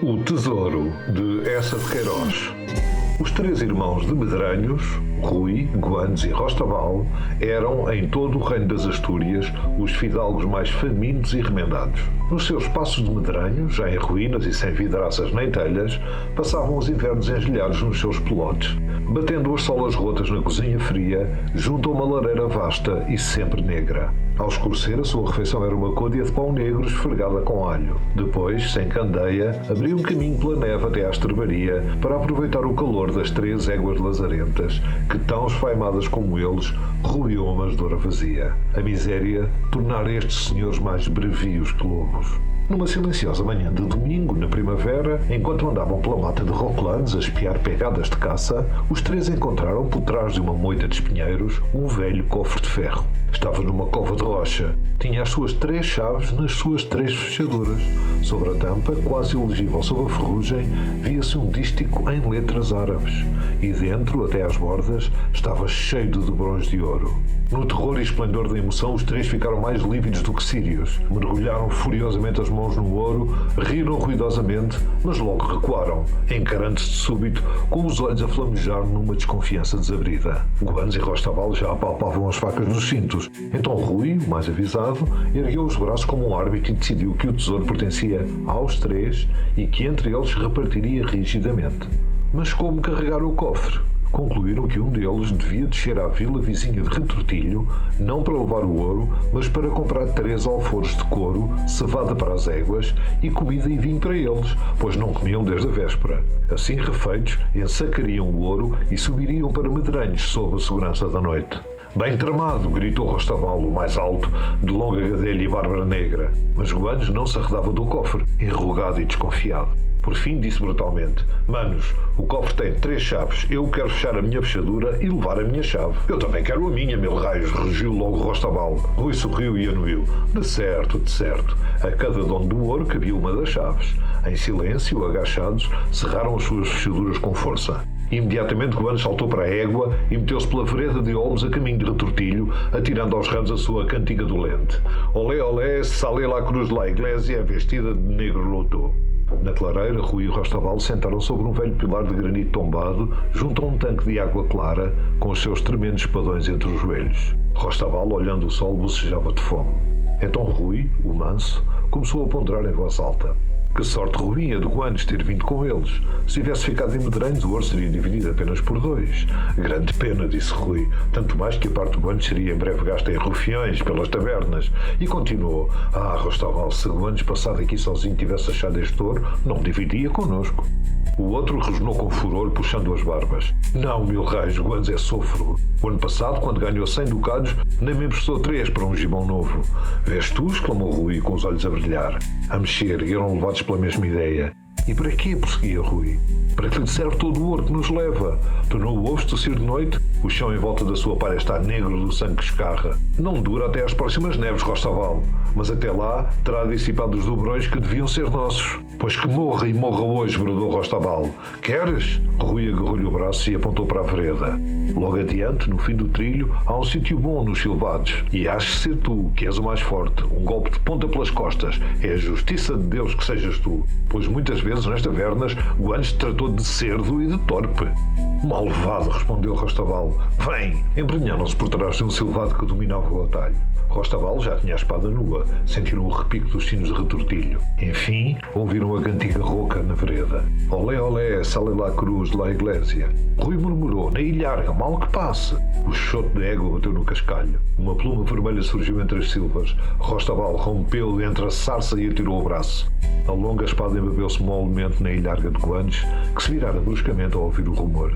O Tesouro, de Eça de Queiroz. Os três irmãos de Medranhos, Rui, Guandes e Rostaval, eram, em todo o reino das Astúrias, os fidalgos mais famintos e remendados. Nos seus passos de Medranhos, já em ruínas e sem vidraças nem telhas, passavam os invernos engelhados nos seus pelotes, batendo as solas rotas na cozinha fria, junto a uma lareira vasta e sempre negra. Ao escurecer, a sua refeição era uma côdea de pão negro esfregada com alho. Depois, sem candeia, abria um caminho pela neve até à estrebaria para aproveitar o calor das três éguas lazarentas que, tão esfaimadas como eles, roiam a manjedoura vazia. A miséria tornara estes senhores mais brevios que lobos. Numa silenciosa manhã de domingo, na primavera, enquanto andavam pela mata de Roquelandes a espiar pegadas de caça, os três encontraram, por trás de uma moita de espinheiros, um velho cofre de ferro. Estava numa cova de rocha. Tinha as suas três chaves nas suas três fechaduras. Sobre a tampa, quase ilegível sob a ferrugem, via-se um dístico em letras árabes. E dentro, até às bordas, estava cheio de dobrões de ouro. No terror e esplendor da emoção, os três ficaram mais lívidos do que sírios. Mergulharam furiosamente as mãos no ouro, riram ruidosamente, mas logo recuaram, encarando-se de súbito, com os olhos a flamejar numa desconfiança desabrida. Guandes e Rostaval já apalpavam as facas nos cintos. Então Rui, o mais avisado, ergueu os braços como um árbitro e decidiu que o tesouro pertencia aos três e que entre eles se repartiria rigidamente. Mas como carregar o cofre? Concluíram que um deles devia descer à vila vizinha de Retortilho, não para levar o ouro, mas para comprar 3 alforjes de couro, cevada para as éguas e comida e vinho para eles, pois não comiam desde a véspera. Assim refeitos, ensacariam o ouro e subiriam para Medranhos sob a segurança da noite. Bem tramado, gritou Rostaval, o mais alto, de longa gadelha e bárbara negra. Mas Guandes não se arredava do cofre, enrugado e desconfiado. Por fim disse brutalmente: Manos, o cofre tem 3 chaves. Eu quero fechar a minha fechadura e levar a minha chave. Eu também quero a minha, mil raios, rugiu logo Rostaval. Rui sorriu e anuiu: De certo, de certo. A cada dono do ouro cabia uma das chaves. Em silêncio, agachados, cerraram as suas fechaduras com força. Imediatamente Guandes saltou para a égua e meteu-se pela vereda de Olmos a caminho de Retortilho, atirando aos ramos a sua cantiga dolente. Olé, olé, sale la cruz de la iglesia vestida de negro luto. Na clareira, Rui e Rostaval sentaram sobre um velho pilar de granito tombado, junto a um tanque de água clara, com os seus tremendos espadões entre os joelhos. Rostaval, olhando o sol, bocejava de fome. Então Rui, o manso, começou a ponderar em voz alta. Que sorte ruim a de Guandes ter vindo com eles. Se tivesse ficado em Medranhos, o ouro seria dividido apenas por 2. Grande pena, disse Rui, tanto mais que a parte do Guandes seria em breve gasta em rufiões pelas tabernas. E continuou: Rostaval, se Guandes passado aqui sozinho tivesse achado este ouro, não dividia connosco. O outro rosnou com furor, puxando as barbas. Não, mil raios, Guandes é sôfrego. O ano passado, quando ganhou 100 ducados, nem me emprestou 3 para um gibão novo. Vês tu? Exclamou Rui, com os olhos a brilhar. A mexer, e eram levados pela mesma ideia. E para quê? Prosseguia Rui. Para que lhe serve todo o ouro que nos leva? Tu não o ouves tossir de noite? O chão em volta da sua palha está negro do sangue que escarra. Não dura até às próximas neves, Rostaval. Mas até lá terá dissipado os dobrões que deviam ser nossos. Pois que morra e morra hoje, bradou Rostaval. Queres? Rui agarrou-lhe o braço e apontou para a vereda. Logo adiante, no fim do trilho, há um sítio bom nos silvados. E has de ser tu, que és o mais forte. Um golpe de ponta pelas costas. É a justiça de Deus que sejas tu. Pois muitas vezes, nas tavernas, Guandes tratou de cerdo e de torpe. Malvado, respondeu Rostaval. Vem! Embrenharam-se por trás de um silvado que dominava o atalho. Rostaval já tinha a espada nua, sentiram o repique dos sinos de Retortilho. Enfim, ouviram a cantiga rouca na vereda. Olé, olé, sale la cruz de la iglesia. Rui murmurou: na ilharga, mal que passe. O choto da égua bateu no cascalho. Uma pluma vermelha surgiu entre as silvas. Rostaval rompeu entre a sarça e atirou o braço. A longa espada embebeu-se molemente na ilharga de Guandes, que se virara bruscamente ao ouvir o rumor.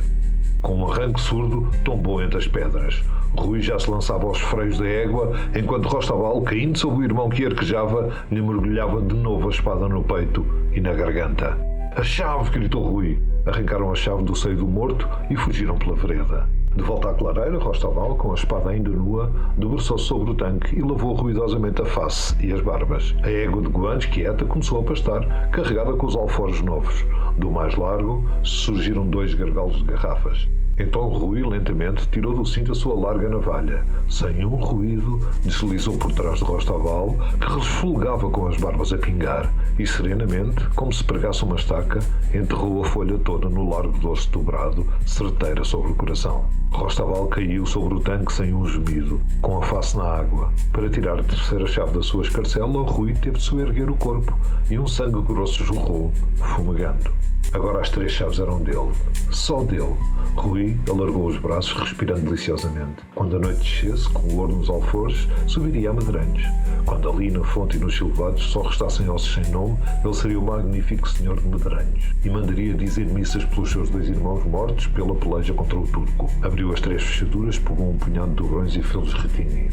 Com um arranque surdo, tombou entre as pedras. Rui já se lançava aos freios da égua, enquanto Rostaval, caindo sobre o irmão que arquejava, lhe mergulhava de novo a espada no peito e na garganta. A chave! Gritou Rui. Arrancaram a chave do seio do morto e fugiram pela vereda. De volta à clareira, Rostaval, com a espada ainda nua, debruçou-se sobre o tanque e lavou ruidosamente a face e as barbas. A égua de Guandes, quieta, começou a pastar, carregada com os alforjes novos. Do mais largo surgiram 2 gargalos de garrafas. Então Rui lentamente tirou do cinto a sua larga navalha. Sem um ruído, deslizou por trás de Rostaval, que resfolgava com as barbas a pingar, e serenamente, como se pregasse uma estaca, enterrou a folha toda no largo do osso dobrado, certeira sobre o coração. Rostaval caiu sobre o tanque sem um gemido, com a face na água. Para tirar a terceira chave da sua escarcela, Rui teve de soerguer o corpo, e um sangue grosso jorrou, fumegando. Agora as 3 chaves eram dele. Só dele. Rui alargou os braços, respirando deliciosamente. Quando a noite descesse, com o ouro nos alforjes, subiria a Medranhos. Quando ali na fonte e nos silvados só restassem ossos sem nome, ele seria o magnífico senhor de Medranhos e mandaria dizer missas pelos seus 2 irmãos mortos pela peleja contra o turco. Abriu as 3 fechaduras, pegou um punhado de dobrões e fez-los retinir.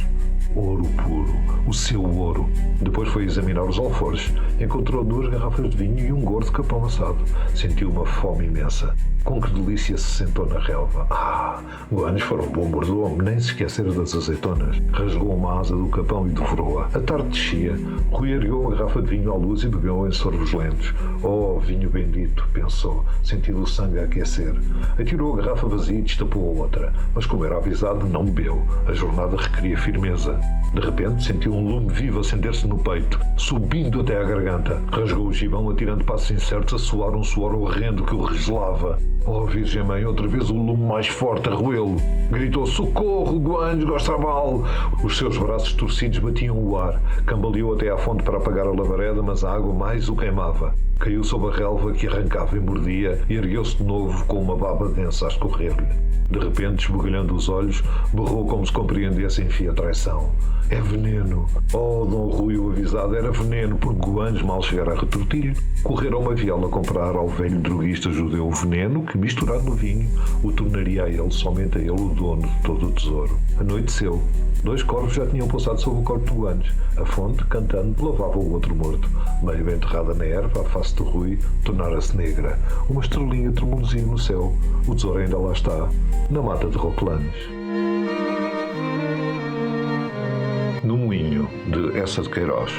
Ouro puro, o seu ouro. Depois foi examinar os alforjes. Encontrou 2 garrafas de vinho e um gordo capão assado. Sentiu uma fome imensa. Com que delícia se sentou na relva. Guanes fora um bom mordomo, nem se esquecera das azeitonas. Rasgou uma asa do capão e devorou-a. A tarde descia. Rui ergueu uma garrafa de vinho à luz e bebeu em sorvos lentos. Oh, vinho bendito, pensou, sentindo o sangue a aquecer. Atirou a garrafa vazia e destapou a outra. Mas como era avisado, não bebeu. A jornada requeria firmeza. De repente, sentiu um lume vivo acender-se no peito, subindo até à garganta. Rasgou o gibão, atirando passos incertos a suar um suor horrendo que o regelava. Oh, Virgem Mãe, outra vez o lume mais forte a roê-lo. Gritou: socorro, Guanes, Gostraval! Os seus braços torcidos batiam o ar. Cambaleou até à fonte para apagar a labareda, mas a água mais o queimava. Caiu sob a relva que arrancava e mordia e ergueu-se de novo com uma baba densa a escorrer-lhe. De repente, esbugalhando os olhos, berrou como se compreendesse enfim a traição. É veneno. Oh, Dom Rui, o avisado, era veneno, porque Guanes, mal chegar a retortilho, correra a uma viola comprar ao velho droguista judeu o veneno que, misturado no vinho, o tornaria a ele, somente a ele, o dono de todo o tesouro. Anoiteceu. 2 corvos já tinham pousado sobre o corpo de Guanes. A fonte, cantando, lavava o outro morto. Meio enterrada na erva, a face de Rui tornara-se negra. Uma estrelinha tremuluzia no céu. O tesouro ainda lá está, na mata de Roquelanes. No Moinho, de Essa de Queiroz.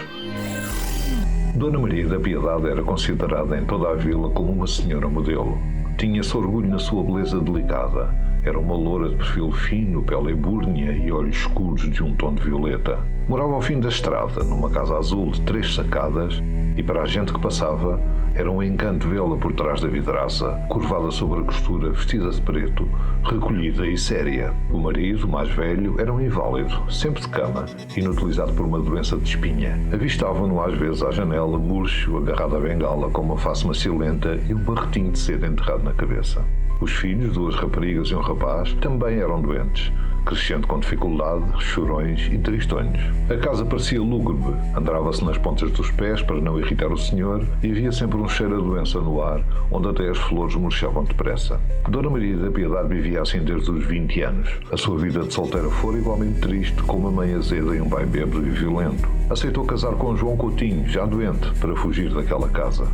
Dona Maria da Piedade era considerada em toda a vila como uma senhora modelo. Tinha-se orgulho na sua beleza delicada. Era uma loura de perfil fino, pele ebúrnea e olhos escuros de um tom de violeta. Morava ao fim da estrada, numa casa azul de 3 sacadas, e para a gente que passava, era um encanto vê-la por trás da vidraça, curvada sobre a costura, vestida de preto, recolhida e séria. O marido, mais velho, era um inválido, sempre de cama, inutilizado por uma doença de espinha. Avistavam-no às vezes à janela, murcho, agarrado à bengala, com uma face macilenta e um barretinho de seda enterrado na cabeça. Os filhos, 2 raparigas e um rapaz, também eram doentes, crescendo com dificuldade, chorões e tristonhos. A casa parecia lúgubre, andava-se nas pontas dos pés para não irritar o senhor e havia sempre um cheiro a doença no ar, onde até as flores murchavam depressa. Dona Maria da Piedade vivia assim desde os 20 anos. A sua vida de solteira fora igualmente triste, com uma mãe azeda e um pai bêbado e violento. Aceitou casar com João Coutinho, já doente, para fugir daquela casa.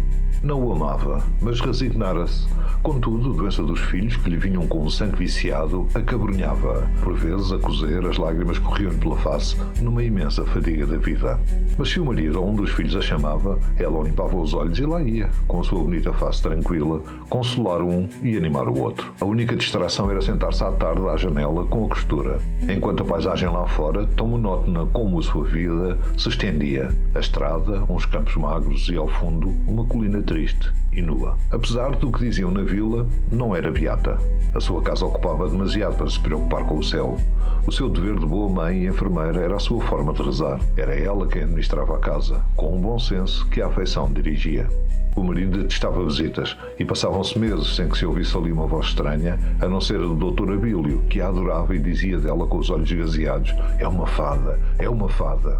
Não o amava, mas resignara-se. Contudo, a doença dos filhos, que lhe vinham com o sangue viciado, acabrunhava. Por vezes, a cozer, as lágrimas corriam-lhe pela face, numa imensa fadiga da vida. Mas se o marido ou um dos filhos a chamava, ela limpava os olhos e lá ia, com a sua bonita face tranquila, consolar um e animar o outro. A única distração era sentar-se à tarde à janela com a costura, enquanto a paisagem lá fora, tão monótona como a sua vida, se estendia. A estrada, uns campos magros e, ao fundo, uma colina triste e nua. Apesar do que diziam na vila, não era beata. A sua casa ocupava demasiado para se preocupar com o céu. O seu dever de boa mãe e enfermeira era a sua forma de rezar. Era ela quem administrava a casa, com um bom senso que a afeição dirigia. O marido detestava visitas e passavam-se meses sem que se ouvisse ali uma voz estranha, a não ser a do Dr. Abílio, que a adorava e dizia dela com os olhos esgazeados: é uma fada, é uma fada.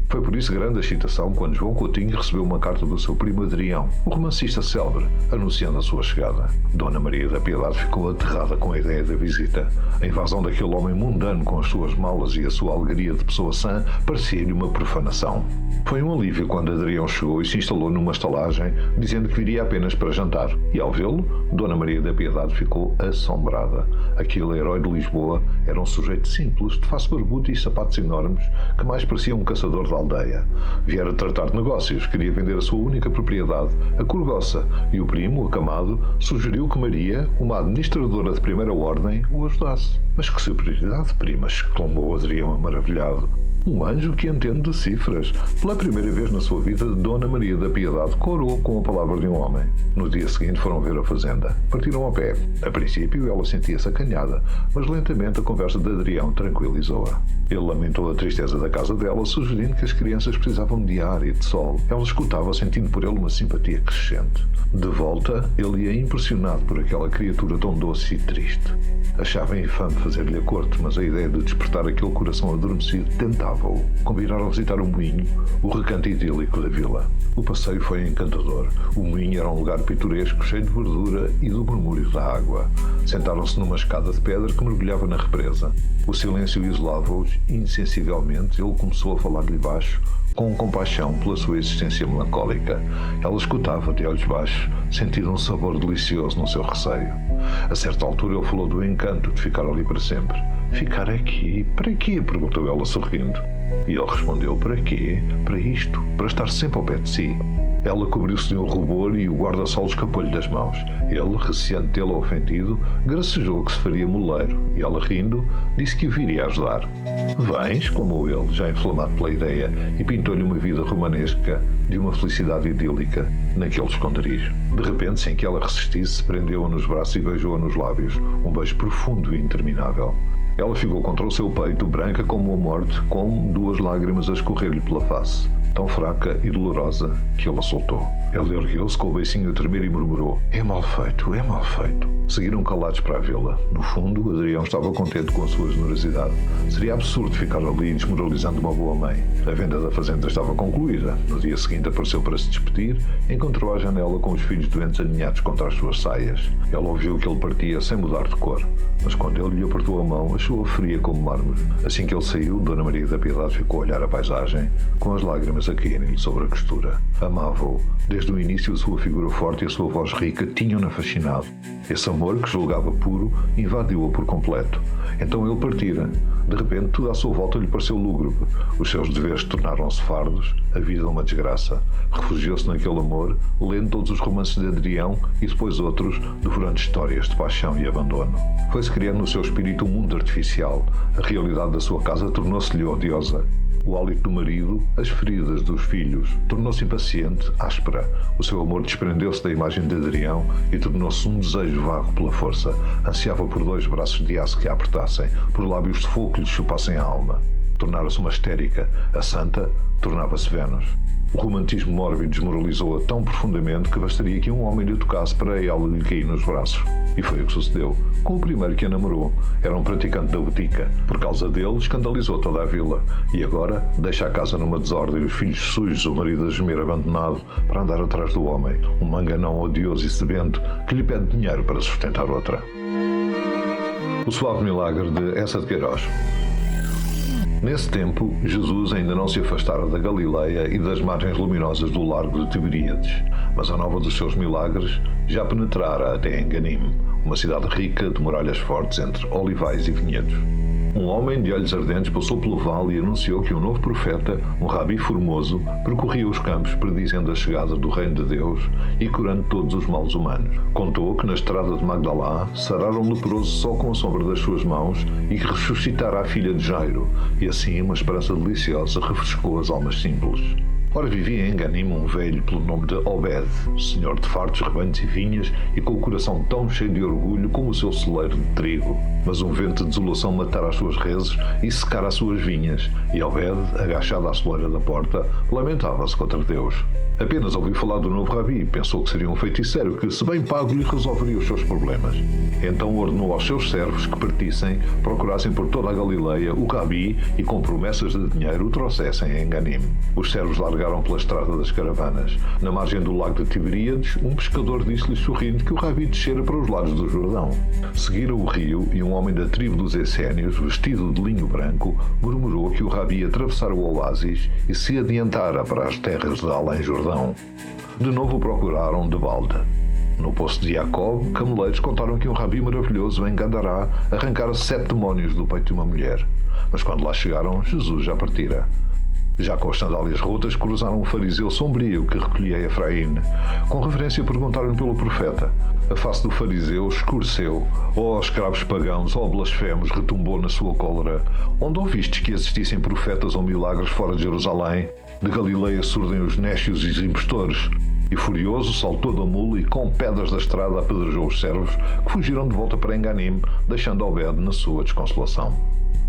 Foi por isso grande a excitação quando João Coutinho recebeu uma carta do seu primo Adrião, o romancista célebre, anunciando a sua chegada. Dona Maria da Piedade ficou aterrada com a ideia da visita. A invasão daquele homem mundano com as suas malas e a sua alegria de pessoa sã parecia-lhe uma profanação. Foi um alívio quando Adrião chegou e se instalou numa estalagem, dizendo que viria apenas para jantar. E ao vê-lo, Dona Maria da Piedade ficou assombrada. Aquele herói de Lisboa era um sujeito simples, de face barbuda e sapatos enormes, que mais parecia um caçador de aldeia. Viera tratar de negócios, queria vender a sua única propriedade, a Corgoça, e o primo, acamado, sugeriu que Maria, uma administradora de primeira ordem, o ajudasse. Mas que superioridade, prima! Exclamou Adrião maravilhado. Um anjo que entende de cifras. Pela primeira vez na sua vida, Dona Maria da Piedade corou com a palavra de um homem. No dia seguinte foram ver a fazenda. Partiram a pé. A princípio ela sentia-se acanhada, mas lentamente a conversa de Adrião tranquilizou-a. Ele lamentou a tristeza da casa dela, sugerindo que as crianças precisavam de ar e de sol. Ela escutava, sentindo por ele uma simpatia crescente. De volta, ele ia impressionado por aquela criatura tão doce e triste. Achava infame fazer-lhe a corte, mas a ideia de despertar aquele coração adormecido tentava-o. Combinaram visitar o moinho, o recanto idílico da vila. O passeio foi encantador. O moinho era um lugar pitoresco, cheio de verdura e do murmúrio da água. Sentaram-se numa escada de pedra que mergulhava na represa. O silêncio isolava-os e, insensivelmente, ele começou a falar-lhe baixo, com compaixão pela sua existência melancólica. Ela escutava de olhos baixos, sentindo um sabor delicioso no seu receio. A certa altura ele falou do encanto de ficar ali para sempre. Ficar aqui? Para quê? Perguntou ela sorrindo. E ele respondeu, para quê? Para isto, para estar sempre ao pé de si. Ela cobriu-se de um rubor e o guarda-sol escapou-lhe das mãos. Ele, receando tê-la ofendido, gracejou que se faria moleiro, e ela, rindo, disse que o viria ajudar. Vens, exclamou ele, já inflamado pela ideia, e pintou-lhe uma vida romanesca de uma felicidade idílica naquele esconderijo. De repente, sem que ela resistisse, prendeu-a nos braços e beijou-a nos lábios, um beijo profundo e interminável. Ela ficou contra o seu peito, branca como a morte, com 2 lágrimas a escorrer-lhe pela face, tão fraca e dolorosa que ele a soltou. Ele ergueu-se com o beicinho a tremer e murmurou, é mal feito, é mal feito. Seguiram calados para a vila. No fundo, Adrião estava contente com a sua generosidade. Seria absurdo ficar ali desmoralizando uma boa mãe. A venda da fazenda estava concluída. No dia seguinte apareceu para se despedir, encontrou à janela com os filhos doentes aninhados contra as suas saias. Ela ouviu que ele partia sem mudar de cor, mas quando ele lhe apertou a mão, achou-a fria como mármore. Assim que ele saiu, Dona Maria da Piedade ficou a olhar a paisagem, com as lágrimas a caírem-lhe sobre a costura. Amava-o. Desde o início, a sua figura forte e a sua voz rica tinham-na fascinado. Esse amor, que julgava puro, invadiu-a por completo. Então ele partira. De repente, tudo à sua volta lhe pareceu lúgubre. Os seus deveres tornaram-se fardos, a vida uma desgraça. Refugiou-se naquele amor, lendo todos os romances de Adrião e depois outros, devorando histórias de paixão e abandono. Foi-se criando no seu espírito um mundo artificial. A realidade da sua casa tornou-se-lhe odiosa. O hálito do marido, as feridas dos filhos, tornou-se impaciente, áspera. O seu amor desprendeu-se da imagem de Adrião e tornou-se um desejo vago pela força. Ansiava por 2 braços de aço que a apertassem, por lábios de fogo que lhe chupassem a alma. Tornara-se uma histérica. A santa tornava-se Vênus. O romantismo mórbido desmoralizou-a tão profundamente que bastaria que um homem lhe tocasse para ela lhe cair nos braços. E foi o que sucedeu. Com o primeiro que a namorou, era um praticante da botica. Por causa dele, escandalizou toda a vila. E agora, deixa a casa numa desordem, os filhos sujos, o marido a gemer abandonado, para andar atrás do homem. Um manganão odioso e sebento que lhe pede dinheiro para sustentar outra. O suave milagre de Essa de Queiroz. Nesse tempo, Jesus ainda não se afastara da Galileia e das margens luminosas do largo de Tiberíades, mas a nova dos seus milagres já penetrara até Enganim, uma cidade rica de muralhas fortes entre olivais e vinhedos. Um homem de olhos ardentes passou pelo vale e anunciou que um novo profeta, um rabi formoso, percorria os campos predizendo a chegada do reino de Deus e curando todos os males humanos. Contou que na estrada de Magdalá sarara um leproso só com a sombra das suas mãos e que ressuscitara a filha de Jairo, e assim uma esperança deliciosa refrescou as almas simples. Ora, vivia em Enganim um velho pelo nome de Obed, senhor de fartos rebanhos e vinhas e com o coração tão cheio de orgulho como o seu celeiro de trigo. Mas um vento de desolação matara as suas reses e secara as suas vinhas, e Obed, agachado à soleira da porta, lamentava-se contra Deus. Apenas ouviu falar do novo rabi e pensou que seria um feiticeiro que, se bem pago, lhe resolveria os seus problemas. Então ordenou aos seus servos que partissem, procurassem por toda a Galileia o rabi e, com promessas de dinheiro, o trouxessem a Enganim. Os servos largaram pela estrada das caravanas. Na margem do lago de Tiberíades, um pescador disse-lhe sorrindo que o rabi descera para os lados do Jordão. Seguiram o rio e um homem da tribo dos Essénios, vestido de linho branco, murmurou que o rabi atravessara o oásis e se adiantara para as terras de além-Jordão. De novo o procuraram de balde. No poço de Jacob, cameleiros contaram que um rabi maravilhoso em Gandará arrancara 7 demónios do peito de uma mulher. Mas quando lá chegaram, Jesus já partira. Já com as sandálias rotas, cruzaram um fariseu sombrio que recolhia Efraim. Com reverência perguntaram pelo profeta. A face do fariseu escureceu. Ó escravos pagãos, ó blasfemos, retumbou na sua cólera. Onde ouvistes que existissem profetas ou milagres fora de Jerusalém? De Galileia surgem os nécios e os impostores. E furioso, saltou da mula e com pedras da estrada apedrejou os servos, que fugiram de volta para Enganim, deixando Obed na sua desconsolação.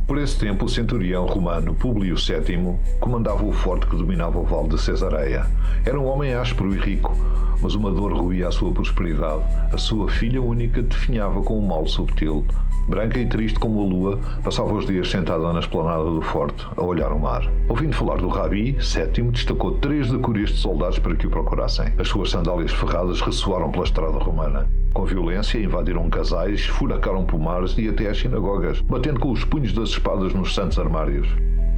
Por esse tempo, o centurião romano Públio VII comandava o forte que dominava o vale de Cesareia. Era um homem áspero e rico, mas uma dor roía a sua prosperidade. A sua filha única definhava com um mal subtil. Branca e triste como a lua, passava os dias sentada na esplanada do forte, a olhar o mar. Ouvindo falar do Rabi, Sétimo destacou 3 decurias de soldados para que o procurassem. As suas sandálias ferradas ressoaram pela estrada romana. Com violência, invadiram casais, esfuracaram pomares e até as sinagogas, batendo com os punhos das espadas nos santos armários.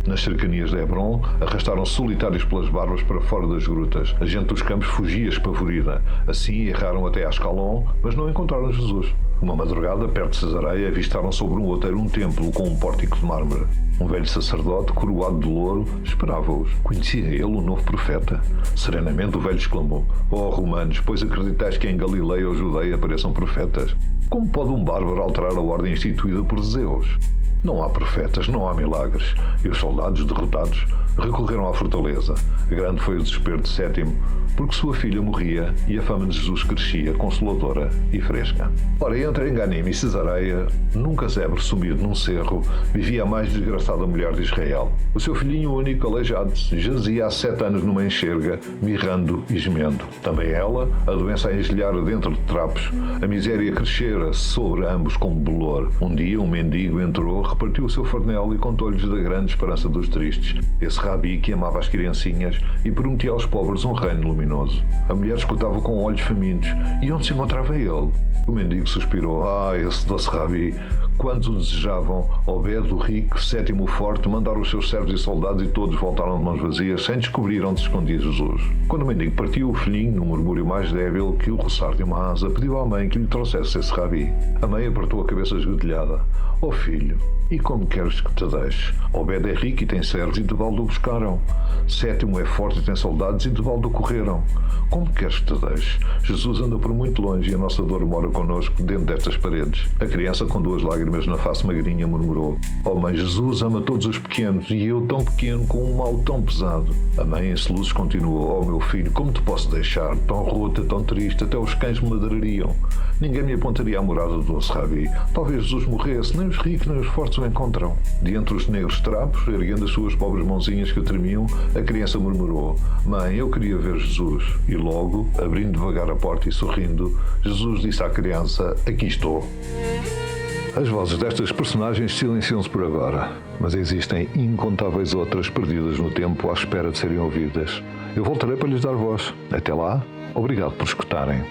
Nas cercanias de Hebron, arrastaram solitários pelas barbas para fora das grutas. A gente dos campos fugia espavorida. Assim erraram até a Ascalon, mas não encontraram Jesus. Uma madrugada, perto de Cesareia, avistaram sobre um outeiro um templo com um pórtico de mármore. Um velho sacerdote, coroado de louro, esperava-os. Conhecia ele o novo profeta? Serenamente o velho exclamou: Ó romanos, pois acreditais que em Galileia ou Judeia apareçam profetas? Como pode um bárbaro alterar a ordem instituída por Zeus? Não há profetas, não há milagres. E os soldados, derrotados, recorreram à fortaleza. Grande foi o desespero de Sétimo, porque sua filha morria e a fama de Jesus crescia, consoladora e fresca. Ora, entre Enganim e Cesareia, num casebre sumido num cerro, vivia a mais desgraçada mulher de Israel. O seu filhinho único, aleijado, jazia há 7 anos numa enxerga, mirrando e gemendo. Também ela, a doença a engelhar dentro de trapos, a miséria crescera sobre ambos como bolor. Um dia, um mendigo entrou, repartiu o seu farnel e contou-lhes da grande esperança dos tristes. Esse Rabi que amava as criancinhas e prometia aos pobres um reino luminoso. A mulher escutava com olhos famintos. E onde se encontrava ele? O mendigo suspirou. Ah, esse doce Rabi! Quantos o desejavam? Obed, o rico, Sétimo o forte, mandaram os seus servos e soldados e todos voltaram de mãos vazias, sem descobrir onde se escondia Jesus. Quando o mendigo partiu, o filhinho, num murmúrio mais débil que o roçar de uma asa, pediu à mãe que lhe trouxesse esse Rabi. A mãe apertou a cabeça esgodelhada. Ó filho, e como queres que te deixe? Obed é rico e tem servos e de balde o buscaram. Sétimo é forte e tem soldados e de balde o correram. Como queres que te deixe? Jesus anda por muito longe e a nossa dor mora connosco dentro destas paredes. A criança, com 2 lágrimas na face magrinha, murmurou: Oh mãe, Jesus ama todos os pequenos e eu tão pequeno com um mal tão pesado. A mãe, em soluços, continuou: Oh meu filho, como te posso deixar? Tão rota, tão triste, até os cães me ladrariam. Ninguém me apontaria à morada do doce Rabi. Talvez Jesus morresse, nem os ricos nem os fortes o encontram. De entre os negros trapos, erguendo as suas pobres mãozinhas que tremiam, a criança murmurou: Mãe, eu queria ver Jesus. E logo, abrindo devagar a porta e sorrindo, Jesus disse à criança: Aqui estou. As vozes destas personagens silenciam-se por agora, mas existem incontáveis outras perdidas no tempo à espera de serem ouvidas. Eu voltarei para lhes dar voz. Até lá, obrigado por escutarem.